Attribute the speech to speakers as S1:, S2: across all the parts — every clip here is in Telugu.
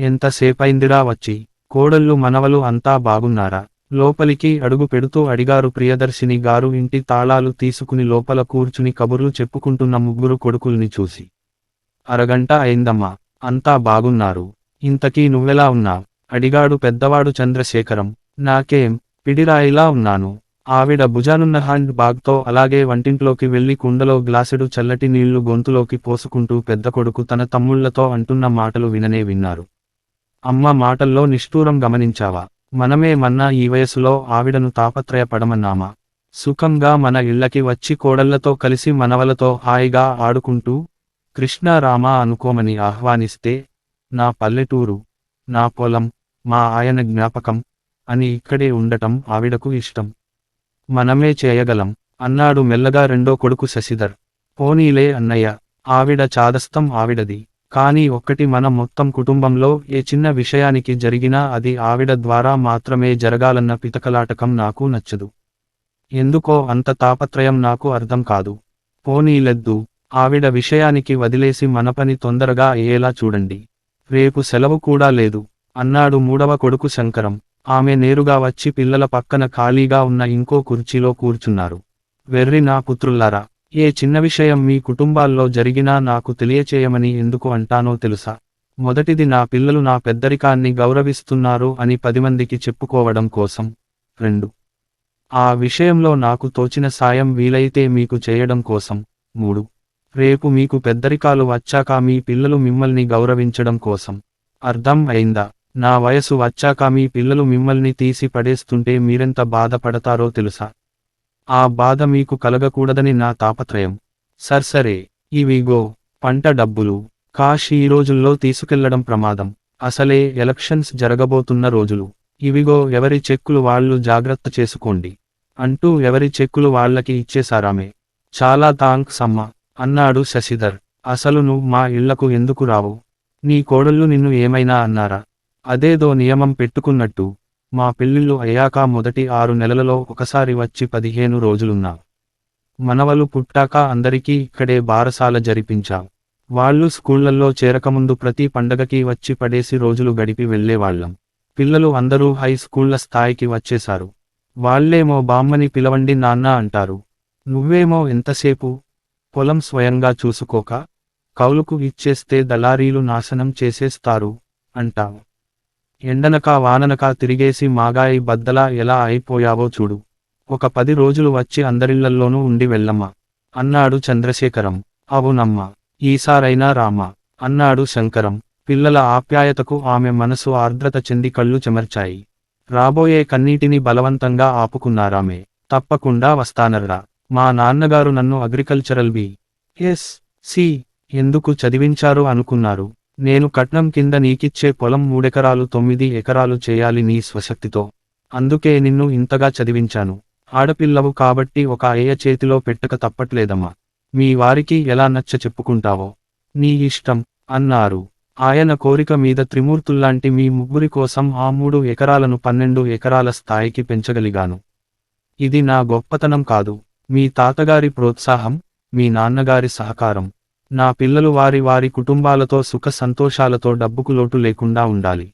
S1: ఎంతసేపైందిరా వచ్చి, కోడళ్ళు మనవలు అంతా బాగున్నారా? లోపలికి అడుగు పెడుతూ అడిగారు ప్రియదర్శిని గారు ఇంటి తాళాలు తీసుకుని లోపల కూర్చుని కబుర్లు చెప్పుకుంటున్న ముగ్గురు కొడుకుల్ని చూసి. అరగంట అయిందమ్మా, అంతా బాగున్నారు. ఇంతకీ నువ్వెలా ఉన్నావ్? అడిగాడు పెద్దవాడు చంద్రశేఖరం. నాకేం, పిడిరాయిలా ఉన్నాను. ఆవిడ భుజానున్న హ్యాండ్ బాగ్తో అలాగే వంటింట్లోకి వెళ్లి కుండలో గ్లాసెడు చల్లటి నీళ్లు గొంతులోకి పోసుకుంటూ పెద్ద కొడుకు తన తమ్ముళ్లతో అంటున్న మాటలు విన్నారు. అమ్మ మాటల్లో నిష్ఠూరం గమనించావా? మనమే మన్నా ఈ వయసులో ఆవిడను తాపత్రయపడమన్నామా? సుఖంగా మన ఇళ్లకి వచ్చి కోడళ్లతో కలిసి మనవలతో హాయిగా ఆడుకుంటూ కృష్ణారామ అనుకోమని ఆహ్వానిస్తే, నా పల్లెటూరు, నా పొలం, మా ఆయన జ్ఞాపకం అని ఇక్కడే ఉండటం ఆవిడకు ఇష్టం. మనమే చేయగలం అన్నాడు మెల్లగా రెండో కొడుకు శశిధర్. పోనీలే అన్నయ్య, ఆవిడ చాదస్తం ఆవిడది. కానీ ఒక్కటి, మన మొత్తం కుటుంబంలో ఏ చిన్న విషయానికి జరిగినా అది ఆవిడ ద్వారా మాత్రమే జరగాలన్న పితకలాటకం నాకు నచ్చదు. ఎందుకో అంత తాపత్రయం నాకు అర్థం కాదు. పోనీలెద్దు, ఆవిడ విషయానికి వదిలేసి మన పని తొందరగా అయ్యేలా చూడండి. రేపు సెలవు కూడా లేదు అన్నాడు మూడవ కొడుకు శంకరం. ఆమె నేరుగా వచ్చి పిల్లల పక్కన ఖాళీగా ఉన్న ఇంకో కుర్చీలో కూర్చున్నారు. వెర్రి నా పుత్రుల్లారా, ఏ చిన్న విషయం మీ కుటుంబాల్లో జరిగినా నాకు తెలియచేయమని ఎందుకు అంటానో తెలుసా? మొదటిది, నా పిల్లలు నా పెద్దరికాన్ని గౌరవిస్తున్నారు అని 10 మందికి చెప్పుకోవడం కోసం. 2, ఆ విషయంలో నాకు తోచిన సాయం వీలైతే మీకు చేయడం కోసం. 3, రేపు మీకు పెద్దరికాలు వచ్చాక మీ పిల్లలు మిమ్మల్ని గౌరవించడం కోసం. అర్థం అయిందా? నా వయసు వచ్చాక మీ పిల్లలు మిమ్మల్ని తీసి పడేస్తుంటే మీరెంత బాధపడతారో తెలుసా? ఆ బాధ మీకు కలగకూడదని నా తాపత్రయం. సర్సరే, ఇవిగో పంట డబ్బులు. కాష్ ఈ రోజుల్లో తీసుకెళ్లడం ప్రమాదం. అసలే ఎలక్షన్స్ జరగబోతున్న రోజులు. ఇవిగో ఎవరి చెక్కులు వాళ్ళు జాగ్రత్త చేసుకోండి అంటూ ఎవరి చెక్కులు వాళ్ళకి ఇచ్చేశారామె. చాలా థాంక్స్ అమ్మా అన్నాడు శశిధర్. అసలు నువ్వు మా ఇళ్లకు ఎందుకు రావు? నీ కోడళ్ళు నిన్ను ఏమైనా అన్నారా? అదేదో నియమం పెట్టుకున్నట్టు మా పెళ్ళిళ్ళు అయ్యాక మొదటి 6 నెలలలో ఒకసారి వచ్చి 15 రోజులున్నా. మనవలు పుట్టాక అందరికీ ఇక్కడే బారసాల జరిపించాం. వాళ్ళు స్కూళ్లల్లో చేరకముందు ప్రతి పండగకి వచ్చి పడేసి రోజులు గడిపి వెళ్లేవాళ్లం. పిల్లలు అందరూ హై స్కూళ్ల స్థాయికి వచ్చేశారు. వాళ్లేమో బామ్మని పిలవండి నాన్న అంటారు. నువ్వేమో ఎంతసేపు పొలం స్వయంగా చూసుకోక కౌలుకు ఇచ్చేస్తే దళారీలు నాశనం చేసేస్తారు అంటావు. ఎండనక వాననక తిరిగేసి మాగాయి బద్దలా ఎలా అయిపోయావో చూడు. ఒక 10 రోజులు వచ్చి అందరిళ్లల్లోనూ ఉండి వెళ్ళమ్మా అన్నాడు చంద్రశేఖరం. అవునమ్మా, ఈసారైనా రామా అన్నాడు శంకరం. పిల్లల ఆప్యాయతకు ఆమె మనసు ఆర్ద్రత చెంది కళ్ళు చెమర్చాయి. రాబోయే కన్నీటిని బలవంతంగా ఆపుకున్నారామె. తప్పకుండా వస్తానర్రా. మా నాన్నగారు నన్ను అగ్రికల్చరల్ బి.ఎస్.సి. ఎందుకు చదివించారు అనుకున్నారు? నేను కట్నం కింద నీకిచ్చే పొలం 3 ఎకరాలు 9 ఎకరాలు చేయాలి నీ స్వశక్తితో. అందుకే నిన్ను ఇంతగా చదివించాను. ఆడపిల్లవు కాబట్టి ఒక అయ్య చేతిలో పెట్టక తప్పట్లేదమ్మా. మీ వారికి ఎలా నచ్చ చెప్పుకుంటావో నీ ఇష్టం అన్నారు. ఆయన కోరిక మీద త్రిమూర్తుల్లాంటి మీ ముగ్గురి కోసం ఆ 3 ఎకరాలను 12 ఎకరాల స్థాయికి పెంచగలిగాను. ఇది నా గొప్పతనం కాదు, మీ తాతగారి ప్రోత్సాహం, మీ నాన్నగారి సహకారం. నా పిల్లలు వారి కుటుంబాలతో సుఖ సంతోషాలతో డబ్బుకు లోటు లేకుండా ఉండాలి.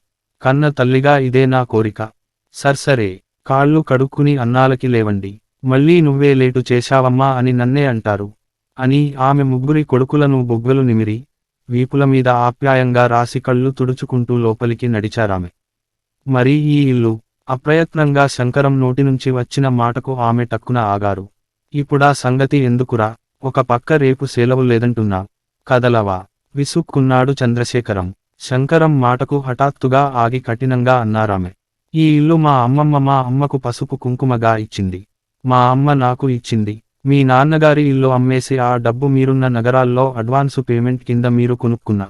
S1: కన్న తల్లిగా ఇదే నా కోరిక. సర్సరే, కాళ్ళు కడుక్కుని అన్నాలకి లేవండి. మళ్ళీ నువ్వే లేటు చేశావమ్మా అని నన్నే అంటారు అని ఆమె ముగ్గురి కొడుకులను బొగ్గలు నిమిరి వీపుల మీద ఆప్యాయంగా రాసి కళ్ళు తుడుచుకుంటూ లోపలికి నడిచారామె. మరి ఈ ఇల్లు? అప్రయత్నంగా శంకరం నోటినుంచి వచ్చిన మాటకు ఆమె టక్కున ఆగారు. ఇప్పుడా సంగతి ఎందుకురా? ఒక పక్క రేపు సెలవు లేదంటున్నా, కదలవా? విసుక్కున్నాడు చంద్రశేఖరం. శంకరం మాటకు హఠాత్తుగా ఆగి కఠినంగా అన్నారామె. ఈ ఇల్లు మా అమ్మకు పసుపు కుంకుమగా ఇచ్చింది. మా అమ్మ నాకు ఇచ్చింది. మీ నాన్నగారి ఇల్లు అమ్మేసి ఆ డబ్బు మీరున్న నగరాల్లో అడ్వాన్సు పేమెంట్ కింద మీరు కొనుక్కున్న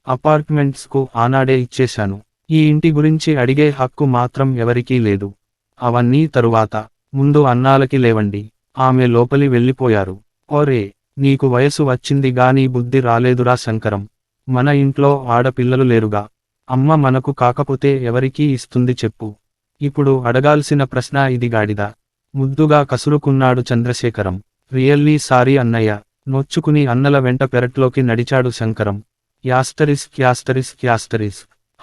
S1: అపార్ట్మెంట్స్కు ఆనాడే ఇచ్చేశాను. ఈ ఇంటి గురించి అడిగే హక్కు మాత్రం ఎవరికీ లేదు. అవన్నీ తరువాత, ముందు అన్నాలకి లేవండి. ఆమె లోపలి వెళ్ళిపోయారు. ఓరే, నీకు వయసు వచ్చింది గానీ బుద్ధి రాలేదురా శంకరం. మన ఇంట్లో ఆడపిల్లలు లేరుగా. అమ్మ మనకు కాకపోతే ఎవరికీ ఇస్తుంది చెప్పు? ఇప్పుడు అడగాల్సిన ప్రశ్న ఇది గాడిదా? ముద్దుగా కసురుకున్నాడు చంద్రశేఖరం. రియల్లీ సారీ అన్నయ్య. నొచ్చుకుని అన్నల వెంట పెరట్లోకి నడిచాడు శంకరం. యాస్టరిస్క్.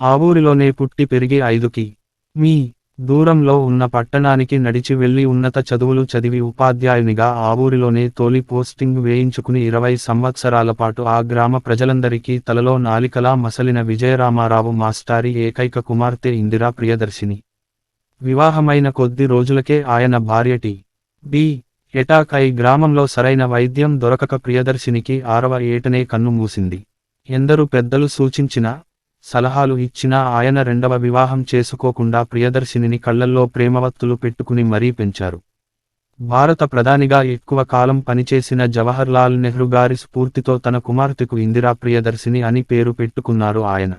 S1: ఆ ఊరిలోనే పుట్టి పెరిగి 5 మీ. దూరంలో ఉన్న పట్టణానికి నడిచి వెళ్లి ఉన్నత చదువులు చదివి ఉపాధ్యాయునిగా ఆ ఊరిలోనే తొలి పోస్టింగ్ వేయించుకుని 20 సంవత్సరాల పాటు ఆ గ్రామ ప్రజలందరికీ తలలో నాలికలా మసలిన విజయరామారావు మాస్టారి ఏకైక కుమార్తె ఇందిరా ప్రియదర్శిని. వివాహమైన కొద్ది రోజులకే ఆయన భార్య టి. ఎటాక్ అయి గ్రామంలో సరైన వైద్యం దొరకక ప్రియదర్శినికి 6వ ఏటనే కన్ను మూసింది. ఎందరు పెద్దలు సూచించినా, సలహాలు ఇచ్చినా ఆయన రెండవ వివాహం చేసుకోకుండా ప్రియదర్శినిని కళ్లల్లో ప్రేమవత్తులు పెట్టుకుని మరీ పెంచారు. భారత ప్రధానిగా ఎక్కువ కాలం పనిచేసిన జవహర్లాల్ నెహ్రూ గారి స్ఫూర్తితో తన కుమార్తెకు ఇందిరా ప్రియదర్శిని అని పేరు పెట్టుకున్నారు ఆయన.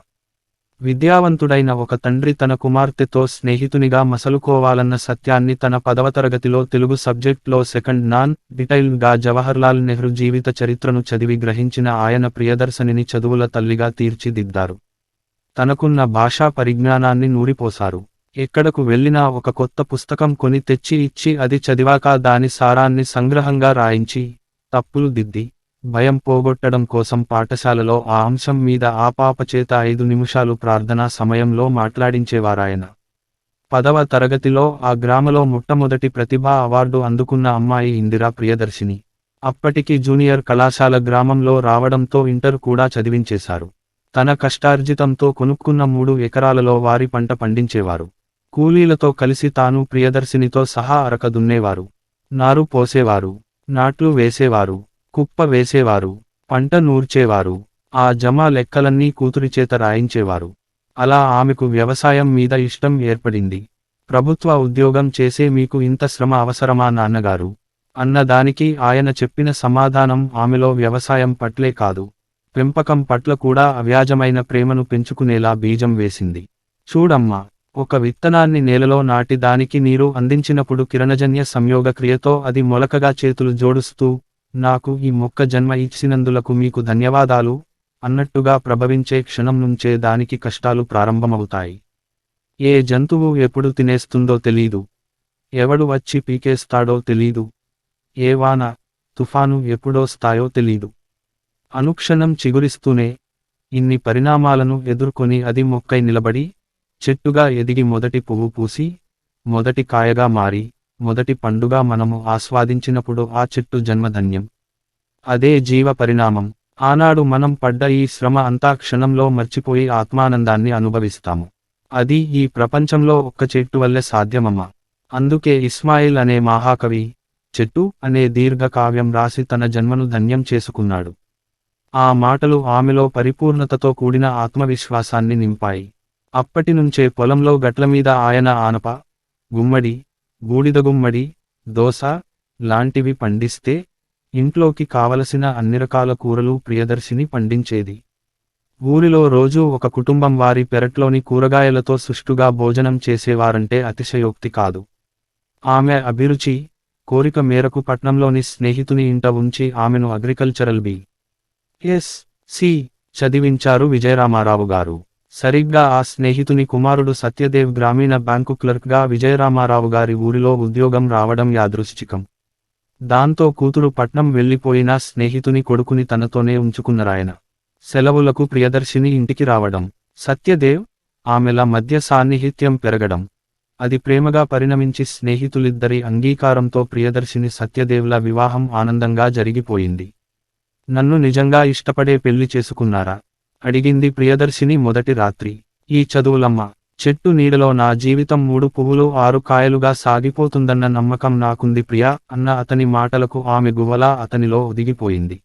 S1: విద్యావంతుడైన ఒక తండ్రి తన కుమార్తెతో స్నేహితునిగా మసలుకోవాలన్న సత్యాన్ని తన 10వ తరగతిలో తెలుగు సబ్జెక్ట్లో సెకండ్ నాన్ డీటెయిల్డ్గా జవహర్లాల్ నెహ్రూ జీవిత చరిత్రను చదివి గ్రహించిన ఆయన ప్రియదర్శినిని చదువుల తల్లిగా తీర్చిదిద్దారు. తనకున్న భాషా పరిజ్ఞానాన్ని నూరిపోశారు. ఎక్కడకు వెళ్ళినా ఒక కొత్త పుస్తకం కొని తెచ్చి ఇచ్చి అది చదివాక దాని సారాన్ని సంగ్రహంగా రాయించి, తప్పులు దిద్ది, భయం పోగొట్టడం కోసం పాఠశాలలో ఆ అంశం మీద ఆ పాప చేత 5 నిమిషాలు ప్రార్థనా సమయంలో మాట్లాడించేవారాయన. 10వ తరగతిలో ఆ గ్రామలో మొట్టమొదటి ప్రతిభా అవార్డు అందుకున్న అమ్మాయి ఇందిరా ప్రియదర్శిని. అప్పటికి జూనియర్ కళాశాల గ్రామంలో రావడంతో ఇంటర్ కూడా చదివించేశారు. తన కష్టార్జితంతో కొనుక్కున్న 3 ఎకరాలలో వారి పంట పండించేవారు. కూలీలతో కలిసి తాను ప్రియదర్శినితో సహా అరక దున్నేవారు. నారు పోసేవారు, నాట్లు వేసేవారు, కుప్ప వేసేవారు, పంట నూర్చేవారు. ఆ జమా లెక్కలన్నీ కూతురిచేత రాయించేవారు. అలా ఆమెకు వ్యవసాయం మీద ఇష్టం ఏర్పడింది. ప్రభుత్వ ఉద్యోగం చేసే మీకు ఇంత శ్రమ అవసరమా నాన్నగారు అన్నదానికి ఆయన చెప్పిన సమాధానం ఆమెలో వ్యవసాయం పట్లే కాదు, పెంపకం పట్ల కూడా అవ్యాజమైన ప్రేమను పెంచుకునేలా బీజం వేసింది. చూడమ్మా, ఒక విత్తనాన్ని నేలలో నాటి దానికి నీరు అందించినప్పుడు కిరణజన్య సంయోగ క్రియతో అది మొలకగా చేతులు జోడుస్తూ, నాకు ఈ మొక్క జన్మ ఇచ్చినందులకు మీకు ధన్యవాదాలు అన్నట్టుగా ప్రభవించే క్షణం నుంచే దానికి కష్టాలు ప్రారంభమవుతాయి. ఏ జంతువు ఎప్పుడు తినేస్తుందో తెలీదు, ఎవడు వచ్చి పీకేస్తాడో తెలీదు, ఏ వాన, తుఫాను ఎప్పుడోస్తాయో తెలీదు. అనుక్షణం చిగురిస్తూనే, ఇన్ని పరిణామాలను ఎదుర్కొని అది మొక్కై నిలబడి, చెట్టుగా ఎదిగి మొదటి పువ్వు పూసి, మొదటి కాయగా మారి, మొదటి పండుగా మనము ఆస్వాదించినప్పుడు ఆ చెట్టు జన్మధన్యం. అదే జీవ పరిణామం. ఆనాడు మనం పడ్డ ఈ శ్రమ అంతా క్షణంలో మర్చిపోయి ఆత్మానందాన్ని అనుభవిస్తాము. అది ఈ ప్రపంచంలో ఒక్క చెట్టు వల్లే సాధ్యమమ్మా. అందుకే ఇస్మాయిల్ అనే మహాకవి చెట్టు అనే దీర్ఘకావ్యం రాసి తన జన్మను ధన్యం చేసుకున్నాడు. ఆ మాటలు ఆమెలో పరిపూర్ణతతో కూడిన ఆత్మవిశ్వాసాన్ని నింపాయి. అప్పటినుంచే పొలంలో గట్లమీద ఆయన ఆనప, గుమ్మడి, బూడిదగుమ్మడి, దోస లాంటివి పండిస్తే ఇంట్లోకి కావలసిన అన్ని రకాల కూరలు ప్రియదర్శిని పండించేది. ఊరిలో రోజూ ఒక కుటుంబం వారి పెరట్లోని కూరగాయలతో సుష్టుగా భోజనం చేసేవారంటే అతిశయోక్తి కాదు. ఆమె అభిరుచి, కోరిక మేరకు పట్నంలోని స్నేహితుని ఇంట ఉంచి ఆమెను అగ్రికల్చరల్ బి.ఎస్.సి. చదివించారు విజయరామారావు గారు. సరిగ్గా ఆ స్నేహితుని కుమారుడు సత్యదేవ్ గ్రామీణ బ్యాంకు క్లర్క్గా విజయరామారావు గారి ఊరిలో ఉద్యోగం రావడం యాదృశ్చికం. దాంతో కూతురు పట్నం వెళ్లిపోయినా స్నేహితుని కొడుకుని తనతోనే ఉంచుకున్నరాయన. సెలవులకు ప్రియదర్శిని ఇంటికి రావడం, సత్యదేవ్, ఆమెల మధ్య సాన్నిహిత్యం పెరగడం, అది ప్రేమగా పరిణమించి స్నేహితులిద్దరి అంగీకారంతో ప్రియదర్శిని సత్యదేవ్ల వివాహం ఆనందంగా జరిగిపోయింది. నన్ను నిజంగా ఇష్టపడే పెళ్లి చేసుకున్నారా అడిగింది ప్రియదర్శిని మొదటి రాత్రి. ఈ చదువులమ్మ, చెట్టు నీడలో నా జీవితం 3 పువ్వులు 6 కాయలుగా సాగిపోతుందన్న నమ్మకం నాకుంది ప్రియా అన్న అతని మాటలకు ఆమె గువ్వలా అతనిలో ఒదిగిపోయింది.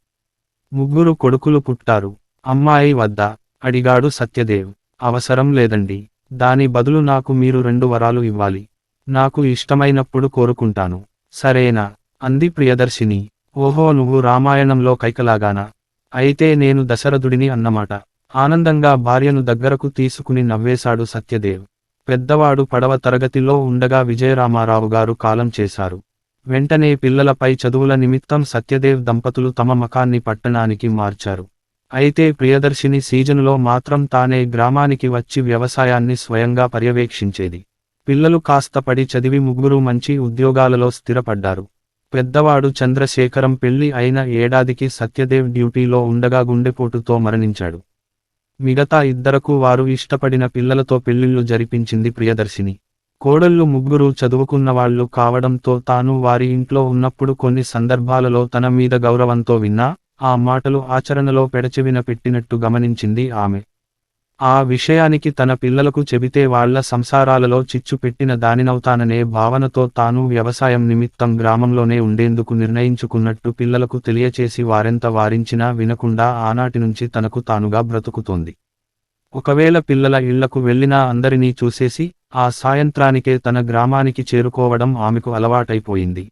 S1: 3 కొడుకులు పుట్టారు. అమ్మాయి వద్దా అడిగాడు సత్యదేవ్. అవసరం లేదండి, దాని బదులు నాకు మీరు 2 వరాలు ఇవ్వాలి. నాకు ఇష్టమైనప్పుడు కోరుకుంటాను. సరేనా అంది ప్రియదర్శిని. ఓహో, నువ్వు రామాయణంలో కైకలాగానా? అయితే నేను దశరథుడిని అన్నమాట. ఆనందంగా భార్యను దగ్గరకు తీసుకుని నవ్వేశాడు సత్యదేవ్. పెద్దవాడు 10వ తరగతిలో ఉండగా విజయరామారావు గారు కాలం చేశారు. వెంటనే పిల్లలపై చదువుల నిమిత్తం సత్యదేవ్ దంపతులు తమ మకాన్ని పట్టణానికి మార్చారు. అయితే ప్రియదర్శిని సీజనులో మాత్రం తానే గ్రామానికి వచ్చి వ్యవసాయాన్ని స్వయంగా పర్యవేక్షించేది. పిల్లలు కాస్త పడి చదివి 3 మంచి ఉద్యోగాలలో స్థిరపడ్డారు. పెద్దవాడు చంద్రశేఖరం పెళ్లి అయిన ఏడాదికి సత్యదేవ్ డ్యూటీలో ఉండగా గుండెపోటుతో మరణించాడు. మిగతా ఇద్దరకు వారు ఇష్టపడిన పిల్లలతో పెళ్లిళ్లు జరిపించింది ప్రియదర్శిని. కోడళ్ళు ముగ్గురు చదువుకున్నవాళ్లు కావడంతో తాను వారి ఇంట్లో ఉన్నప్పుడు కొన్ని సందర్భాలలో తన మీద గౌరవంతో విన్నా, ఆ మాటలు ఆచరణలో పెడచెవిన పెట్టినట్టు గమనించింది ఆమె. ఆ విషయానికి తన పిల్లలకు చెబితే వాళ్ల సంసారాలలో చిచ్చు పెట్టిన దానినవుతాననే భావనతో తాను వ్యవసాయం నిమిత్తం గ్రామంలోనే ఉండేందుకు నిర్ణయించుకున్నట్టు పిల్లలకు తెలియచేసి వారెంత వారించినా వినకుండా ఆనాటి నుంచి తనకు తానుగా బ్రతుకుతోంది. ఒకవేళ పిల్లల ఇళ్లకు వెళ్లినా అందరినీ చూసేసి, ఆ సాయంత్రానికే తన గ్రామానికి చేరుకోవడం ఆమెకు అలవాటైపోయింది.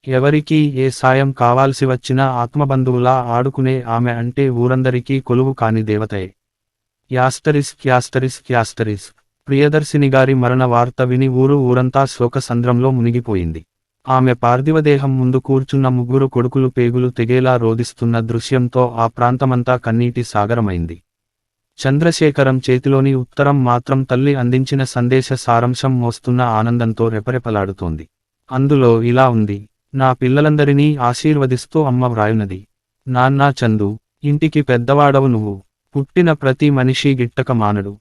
S1: ఎవరికీ ఏ సాయం కావాల్సి వచ్చినా ఆత్మబంధువులా ఆడుకునే ఆమె అంటే ఊరందరికీ కొలువు కాని దేవతయే. యాస్టరిస్ ప్రియదర్శినిగారి మరణ వార్త విని ఊరంతా శోకసంద్రంలో మునిగిపోయింది. ఆమె పార్థివదేహం ముందు కూర్చున్న ముగ్గురు కొడుకులు పేగులు తెగేలా రోదిస్తున్న దృశ్యంతో ఆ ప్రాంతమంతా కన్నీటి సాగరమైంది. చంద్రశేఖరం చేతిలోని ఉత్తరం మాత్రం తల్లి అందించిన సందేశ సారాంశం మోస్తున్న ఆనందంతో రెపరెపలాడుతోంది. అందులో ఇలా ఉంది: నా పిల్లలందరినీ ఆశీర్వదిస్తూ అమ్మ వ్రాయునది. నాన్నా చందు, ఇంటికి పెద్దవాడవు నువ్వు. పుట్టిన ప్రతి మనిషి గిట్టక మానడు.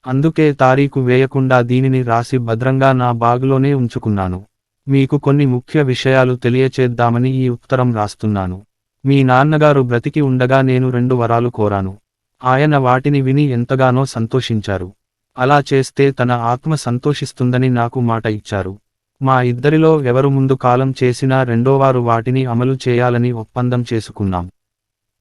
S1: అందుకే తారీఖు వేయకుండా దీనిని రాసి భద్రంగా నా బాగులోనే ఉంచుకున్నాను. మీకు కొన్ని ముఖ్య విషయాలు తెలియచేద్దామని ఈ ఉత్తరం రాస్తున్నాను. మీ నాన్నగారు బ్రతికి ఉండగా నేను 2 వరాలు కోరాను. ఆయన వాటిని విని ఎంతగానో సంతోషించారు. అలా చేస్తే తన ఆత్మ సంతోషిస్తుందని నాకు మాట ఇచ్చారు. మా ఇద్దరిలో ఎవరు ముందు కాలం చేసినా రెండోవారు వాటిని అమలు చేయాలని ఒప్పందం చేసుకున్నాం.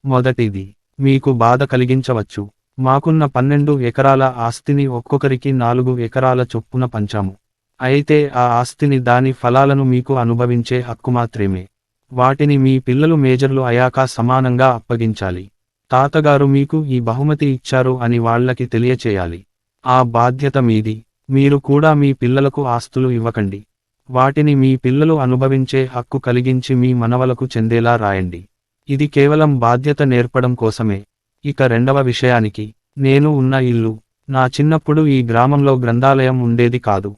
S1: మొదటిది, మీకు బాధ కలిగించవచ్చు. మాకున్న 12 ఎకరాల ఆస్తిని ఒక్కొక్కరికి 4 ఎకరాల చొప్పున పంచాము. అయితే ఆ ఆస్తిని దాని ఫలాలను మీకు అనుభవించే హక్కు మాత్రమే. వాటిని మీ పిల్లలు మేజర్లు అయ్యాక సమానంగా అప్పగించాలి. తాతగారు మీకు ఈ బహుమతి ఇచ్చారు అని వాళ్లకి తెలియచేయాలి. ఆ బాధ్యత మీది. మీరు కూడా మీ పిల్లలకు ఆస్తులు ఇవ్వకండి. వాటిని మీ పిల్లలు అనుభవించే హక్కు కలిగించి మీ మనవలకు చెందేలా రాయండి. ఇది కేవలం బాధ్యత నేర్పడం కోసమే. ఇక రెండవ విషయానికి, నేను ఉన్న ఇల్లు. నా చిన్నప్పుడు ఈ గ్రామంలో గ్రంథాలయం ఉండేది కాదు.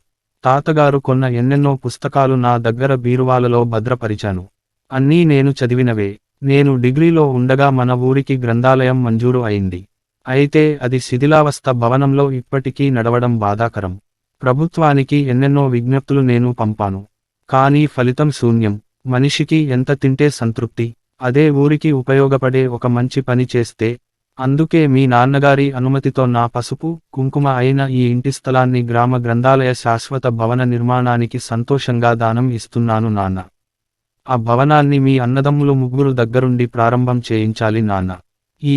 S1: తాతగారు కొన్న ఎన్నెన్నో పుస్తకాలు నా దగ్గర బీరువాలలో భద్రపరిచాను. అన్నీ నేను చదివినవే. నేను డిగ్రీలో ఉండగా మన ఊరికి గ్రంథాలయం మంజూరు అయింది. అయితే అది శిథిలావస్థ భవనంలో ఇప్పటికీ నడవడం బాధాకరం. ప్రభుత్వానికి ఎన్నెన్నో విజ్ఞప్తులు నేను పంపాను. కానీ ఫలితం శూన్యం. మనిషికి ఎంత తింటే సంతృప్తి. అదే ఊరికి ఉపయోగపడే ఒక మంచి పని చేస్తే. అందుకే మీ నాన్నగారి అనుమతితో నా పసుపు, కుంకుమ అయిన ఈ ఇంటి స్థలాన్ని గ్రామ గ్రంథాలయ శాశ్వత భవన నిర్మాణానికి సంతోషంగా దానం ఇస్తున్నాను నాన్న. ఆ భవనాన్ని మీ అన్నదమ్ములు ముగ్గురు దగ్గరుండి ప్రారంభం చేయించాలి నాన్న. ఈ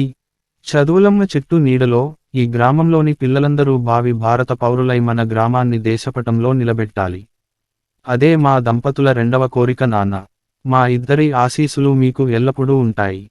S1: చదువులమ్మ చెట్టు నీడలో ఈ గ్రామంలోని పిల్లలందరూ భావి భారత పౌరులై మన గ్రామాన్ని దేశపటంలో నిలబెట్టాలి. అదే మా దంపతుల రెండవ కోరిక నాన్న. మా ఇద్దరి ఆశీసులు మీకు ఎల్లప్పుడూ ఉంటాయి.